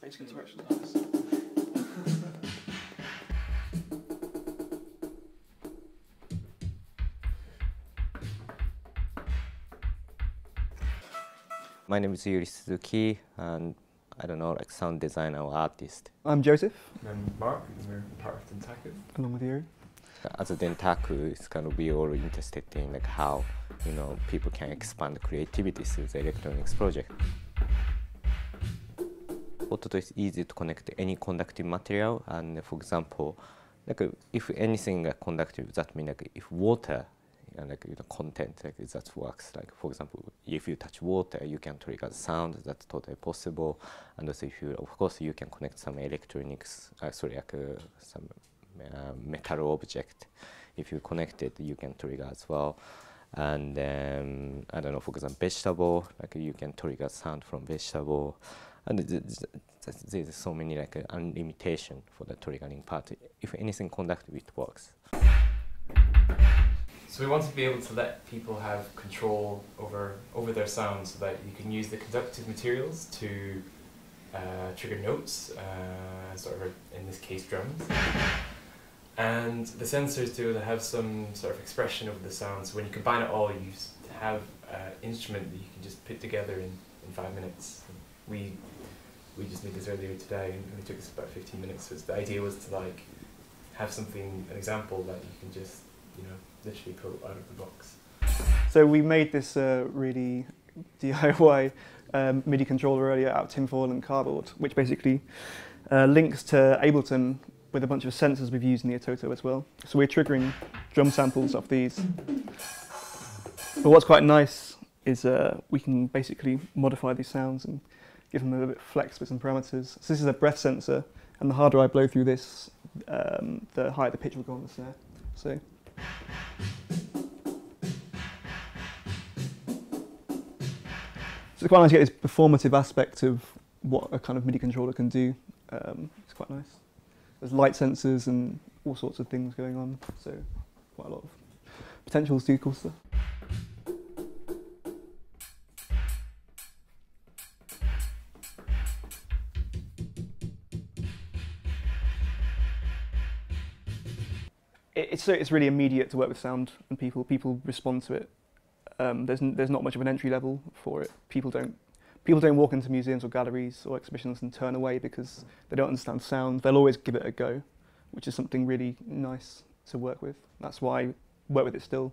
Face interaction. My name is Yuri Suzuki, and I don't know, like sound designer or artist. I'm Joseph. I'm Mark, and we're part of Dentaku. Along with Yuri. As a Dentaku, it's kind of we all interested in like how people can expand creativity through the electronics project. Ototo is easy to connect to any conductive material, and for example, like if anything conductive, that means like if water, content like that works. Like for example, if you touch water, you can trigger the sound. That's totally possible. And also, if you, of course, you can connect some electronics. Some metal object. If you connect it, you can trigger as well. And I don't know, for example, vegetable. Like you can trigger sound from vegetable. And there's so many like limitation for the triggering part. If anything conductive, it works. So we want to be able to let people have control over their sound, so that you can use the conductive materials to trigger notes, sort of in this case drums, and the sensors to have some sort of expression of the sound. So when you combine it all, you have an instrument that you can just put together in 5 minutes. We just made this earlier today, and it took us about 15 minutes. So the idea was to like have something, an example that you can just literally pull out of the box. So we made this really DIY MIDI controller earlier out of tinfoil and cardboard, which basically links to Ableton with a bunch of sensors we've used in the Ototo as well. So we're triggering drum samples off these. But what's quite nice is we can basically modify these sounds and give them a bit of flex with some parameters. So this is a breath sensor, and the harder I blow through this, the higher the pitch will go on the snare. So it's quite nice to get this performative aspect of what a kind of MIDI controller can do. It's quite nice. There's light sensors and all sorts of things going on, so quite a lot of potential to do cool stuff. It's really immediate to work with sound, and people respond to it. There's not much of an entry level for it. People don't walk into museums or galleries or exhibitions and turn away because they don't understand sound. They'll always give it a go, which is something really nice to work with. That's why I work with it still.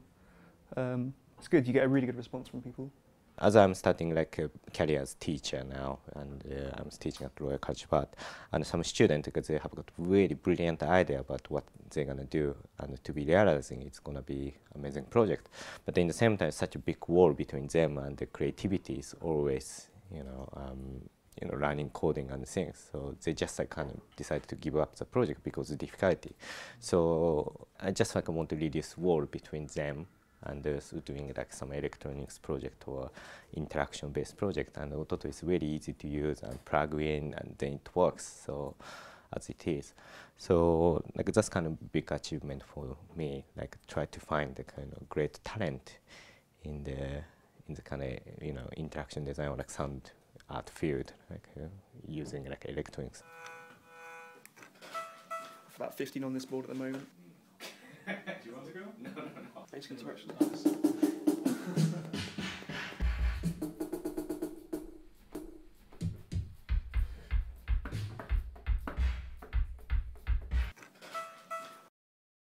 It's good. You get a really good response from people. As I'm starting like a career as teacher now, and I'm teaching at Royal College of Art, and some students, because they have got really brilliant idea about what they're gonna do, and to be realizing it's gonna be amazing project. But in the same time, such a big wall between them, and the creativity is always, learning coding and things. So they just like kind of decided to give up the project because of the difficulty. So I just like want to reduce wall between them and doing like some electronics project or interaction-based project. And Ototo is very easy to use and plug in, and then it works. So as it is, so like that's kind of big achievement for me. Like try to find the kind of great talent in the kind of interaction design or like sound art field, like using like electronics. About 15 on this board at the moment. Do you want to go? No. Face interaction.